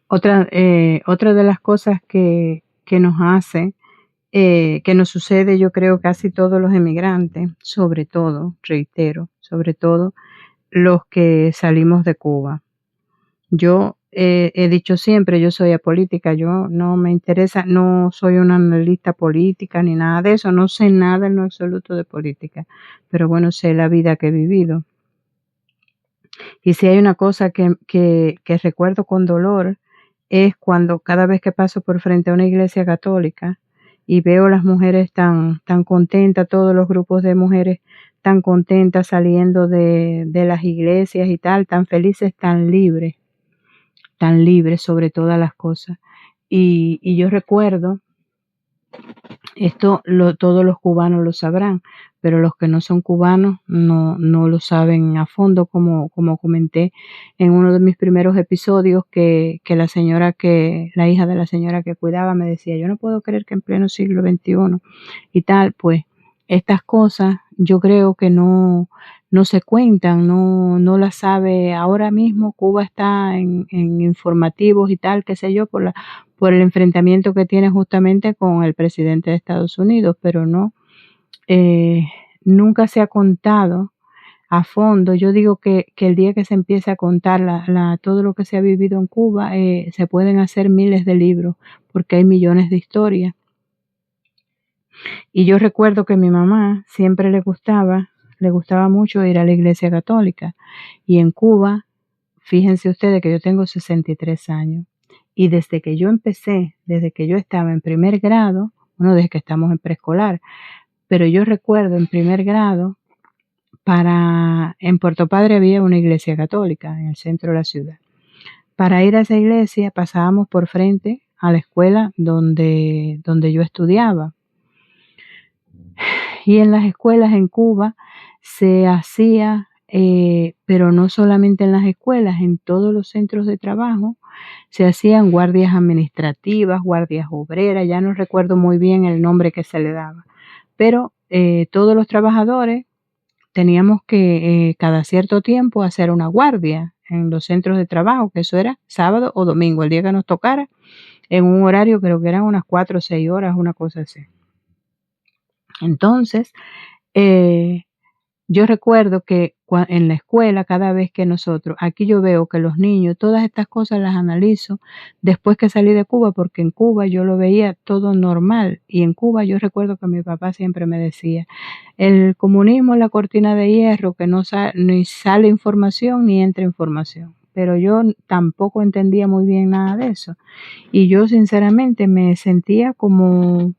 Otra de las cosas que nos hace, que nos sucede, yo creo, casi todos los emigrantes, sobre todo, reitero, sobre todo los que salimos de Cuba. Yo he dicho siempre, yo soy apolítica, yo no me interesa, no soy una analista política ni nada de eso, no sé nada en lo absoluto de política, pero bueno, sé la vida que he vivido. Y si hay una cosa que recuerdo con dolor, es cuando cada vez que paso por frente a una iglesia católica y veo las mujeres tan contentas, todos los grupos de mujeres tan contentas saliendo de las iglesias y tal, tan felices, tan libres sobre todas las cosas. Y yo recuerdo, esto todos los cubanos lo sabrán, pero los que no son cubanos no lo saben a fondo, como comenté en uno de mis primeros episodios, que la hija de la señora que cuidaba me decía, yo no puedo creer que en pleno siglo XXI y tal, pues estas cosas yo creo que no se cuentan, no las sabe. Ahora mismo Cuba está en informativos y tal, qué sé yo, por el enfrentamiento que tiene justamente con el presidente de Estados Unidos, pero eh, nunca se ha contado a fondo. Yo digo que el día que se empiece a contar todo lo que se ha vivido en Cuba, se pueden hacer miles de libros, porque hay millones de historias. Y yo recuerdo que mi mamá siempre le gustaba mucho ir a la iglesia católica. Y en Cuba, fíjense ustedes que yo tengo 63 años. Y desde que yo estaba en primer grado, bueno, desde que estamos en preescolar, pero yo recuerdo en primer grado, en Puerto Padre había una iglesia católica en el centro de la ciudad. Para ir a esa iglesia pasábamos por frente a la escuela donde yo estudiaba. Y en las escuelas en Cuba se hacía, pero no solamente en las escuelas, en todos los centros de trabajo, se hacían guardias administrativas, guardias obreras, ya no recuerdo muy bien el nombre que se le daba, pero todos los trabajadores teníamos que cada cierto tiempo hacer una guardia en los centros de trabajo, que eso era sábado o domingo, el día que nos tocara, en un horario creo que eran unas 4 o 6 horas, una cosa así. Entonces, eh, yo recuerdo que en la escuela, cada vez que aquí yo veo que los niños, todas estas cosas las analizo después que salí de Cuba, porque en Cuba yo lo veía todo normal. Y en Cuba yo recuerdo que mi papá siempre me decía, el comunismo es la cortina de hierro, que ni sale información ni entra información. Pero yo tampoco entendía muy bien nada de eso. Y yo sinceramente me sentía como,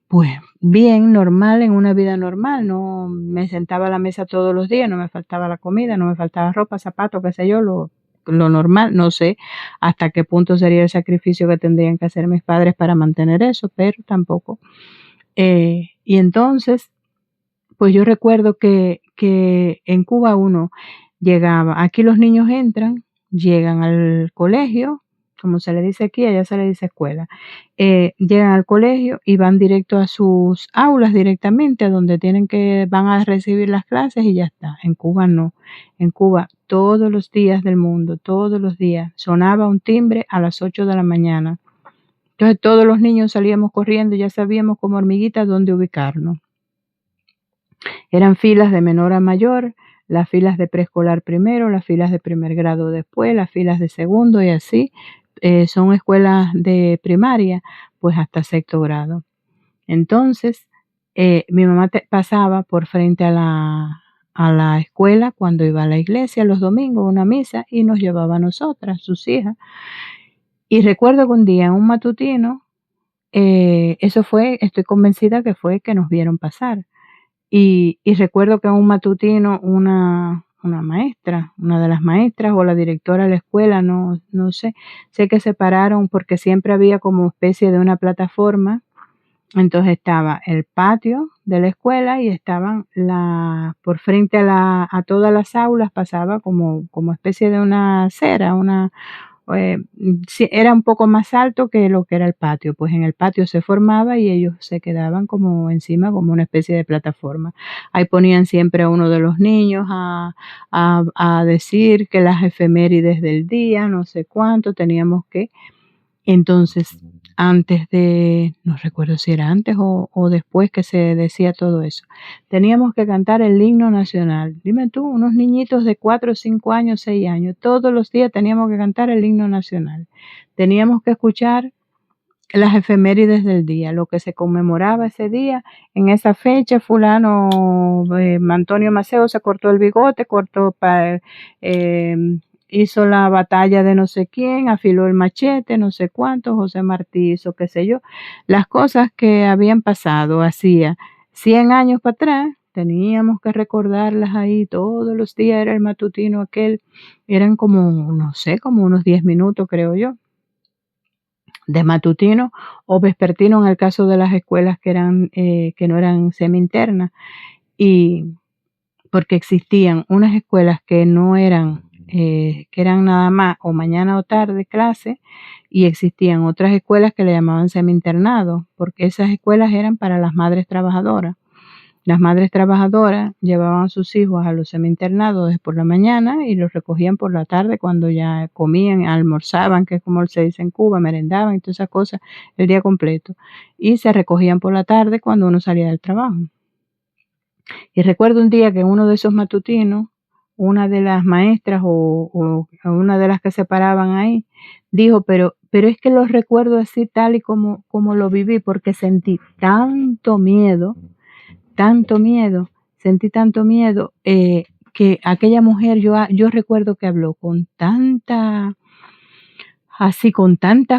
pues bien, normal, en una vida normal, no me sentaba a la mesa todos los días, no me faltaba la comida, no me faltaba ropa, zapatos, qué sé yo, lo normal, no sé hasta qué punto sería el sacrificio que tendrían que hacer mis padres para mantener eso, pero tampoco. Y entonces, pues yo recuerdo que en Cuba uno llegaba, aquí los niños llegan al colegio, como se le dice aquí, allá se le dice escuela, llegan al colegio y van directo a sus aulas directamente, a donde van a recibir las clases y ya está. En Cuba no. En Cuba todos los días del mundo, todos los días, sonaba un timbre a las 8 de la mañana. Entonces todos los niños salíamos corriendo y ya sabíamos como hormiguitas dónde ubicarnos. Eran filas de menor a mayor, las filas de preescolar primero, las filas de primer grado después, las filas de segundo y así. Son escuelas de primaria, pues hasta sexto grado. Entonces, mi mamá pasaba por frente a la escuela cuando iba a la iglesia los domingos, a una misa, y nos llevaba a nosotras, sus hijas. Y recuerdo que un día en un matutino, estoy convencida que fue que nos vieron pasar. Y recuerdo que en un matutino una maestra, una de las maestras o la directora de la escuela, no sé que se pararon porque siempre había como especie de una plataforma. Entonces estaba el patio de la escuela y estaban por frente a todas las aulas pasaba como especie de una acera, sí, era un poco más alto que lo que era el patio, pues en el patio se formaba y ellos se quedaban como encima, como una especie de plataforma. Ahí ponían siempre a uno de los niños a decir que las efemérides del día, no sé cuánto, teníamos que entonces, antes de, no recuerdo si era antes o después que se decía todo eso, teníamos que cantar el himno nacional. Dime tú, unos niñitos de 4, 5 años, 6 años, todos los días teníamos que cantar el himno nacional. Teníamos que escuchar las efemérides del día, lo que se conmemoraba ese día, en esa fecha, fulano, Antonio Maceo se cortó el bigote, eh, hizo la batalla de no sé quién, afiló el machete, no sé cuánto, José Martí hizo qué sé yo, las cosas que habían pasado hacía 100 años para atrás, teníamos que recordarlas ahí todos los días, era el matutino aquel, eran como, no sé, como unos 10 minutos creo yo de matutino o vespertino en el caso de las escuelas que no eran semi-internas, y porque existían unas escuelas que no eran, que eran nada más o mañana o tarde clase, y existían otras escuelas que le llamaban semi-internado, porque esas escuelas eran para las madres trabajadoras. Las madres trabajadoras llevaban a sus hijos a los semi-internados por la mañana y los recogían por la tarde cuando ya comían, almorzaban, que es como se dice en Cuba, merendaban y todas esas cosas el día completo. Y se recogían por la tarde cuando uno salía del trabajo. Y recuerdo un día que uno de esos matutinos, una de las maestras o una de las que se paraban ahí, dijo, pero es que los recuerdo así tal y como lo viví, porque sentí tanto miedo, sentí tanto miedo, que aquella mujer, yo recuerdo que habló con tanta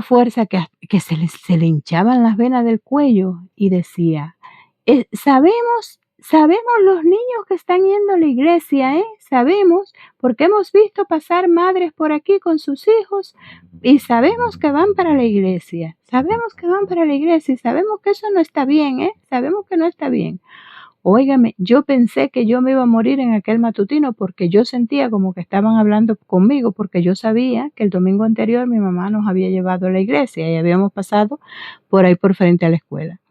fuerza que se le hinchaban las venas del cuello y decía, sabemos los niños que están yendo a la iglesia, sabemos, porque hemos visto pasar madres por aquí con sus hijos y sabemos que van para la iglesia, y sabemos que eso no está bien, sabemos que no está bien. Óigame, yo pensé que yo me iba a morir en aquel matutino porque yo sentía como que estaban hablando conmigo, porque yo sabía que el domingo anterior mi mamá nos había llevado a la iglesia y habíamos pasado por ahí por frente a la escuela.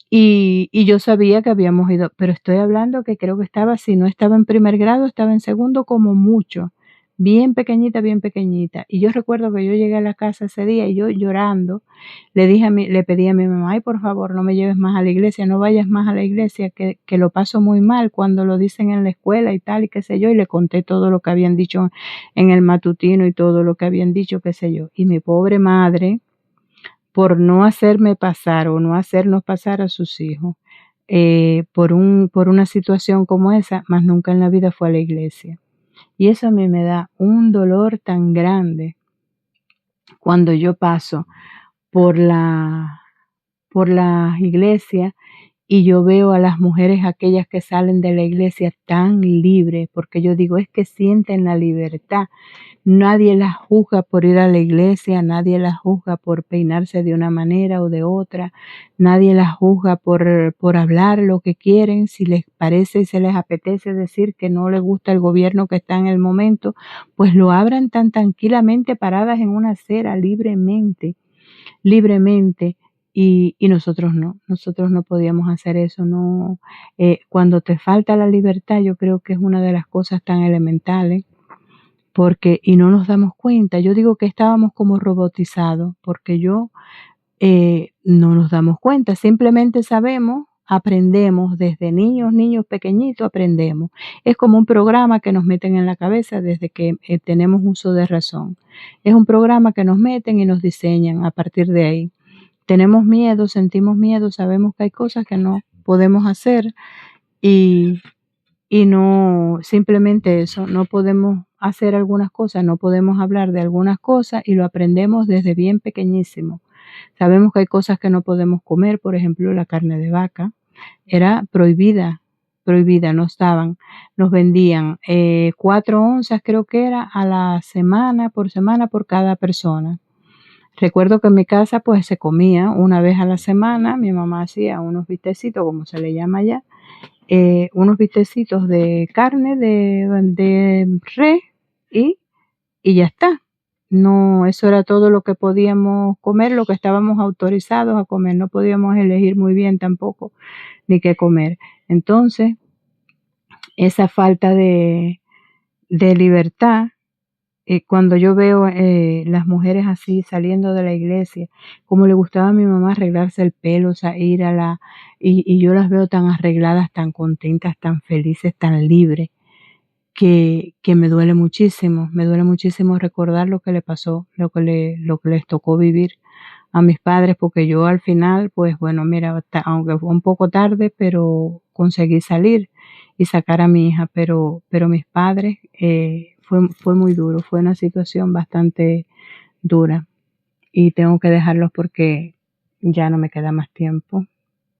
Y yo sabía que habíamos ido, pero estoy hablando que creo que estaba, si no estaba en primer grado, estaba en segundo como mucho, bien pequeñita, bien pequeñita. Y yo recuerdo que yo llegué a la casa ese día y yo llorando, le pedí a mi mamá, ay, por favor, no me lleves más a la iglesia, no vayas más a la iglesia, que lo paso muy mal cuando lo dicen en la escuela y tal, y qué sé yo, y le conté todo lo que habían dicho en el matutino y todo lo que habían dicho, qué sé yo. Y mi pobre madre, por no hacerme pasar o no hacernos pasar a sus hijos, por una situación como esa, más nunca en la vida fue a la iglesia. Y eso a mí me da un dolor tan grande cuando yo paso por por las iglesias y yo veo a las mujeres aquellas que salen de la iglesia tan libres, porque yo digo, es que sienten la libertad. Nadie las juzga por ir a la iglesia, nadie las juzga por peinarse de una manera o de otra, nadie las juzga por hablar lo que quieren, si les parece y se les apetece decir que no les gusta el gobierno que está en el momento, pues lo abran tan tranquilamente paradas en una acera libremente. Y nosotros no podíamos hacer eso, no. Cuando te falta la libertad, yo creo que es una de las cosas tan elementales, porque, y no nos damos cuenta, yo digo que estábamos como robotizados, porque no nos damos cuenta, simplemente aprendemos, desde niños pequeñitos aprendemos. Es como un programa que nos meten en la cabeza desde que tenemos uso de razón. Es un programa que nos meten y nos diseñan a partir de ahí. Tenemos miedo, sentimos miedo, sabemos que hay cosas que no podemos hacer y no, simplemente eso, no podemos hacer algunas cosas, no podemos hablar de algunas cosas y lo aprendemos desde bien pequeñísimo. Sabemos que hay cosas que no podemos comer, por ejemplo, la carne de vaca era prohibida, nos vendían 4 onzas, creo que era, a la semana por cada persona. Recuerdo que en mi casa pues se comía una vez a la semana, mi mamá hacía unos bistecitos, como se le llama allá, unos bistecitos de carne de res y, y ya está. no, eso era todo lo que podíamos comer, lo que estábamos autorizados a comer, no podíamos elegir muy bien tampoco ni qué comer. Entonces, esa falta de libertad, cuando yo veo, las mujeres así saliendo de la iglesia, como le gustaba a mi mamá arreglarse el pelo, o sea, ir a la y yo las veo tan arregladas, tan contentas, tan felices, tan libres, que me duele muchísimo recordar lo que le pasó, lo que les tocó vivir a mis padres, porque yo al final, pues bueno, mira, aunque fue un poco tarde, pero conseguí salir y sacar a mi hija, pero mis padres, fue muy duro, fue una situación bastante dura y tengo que dejarlos porque ya no me queda más tiempo.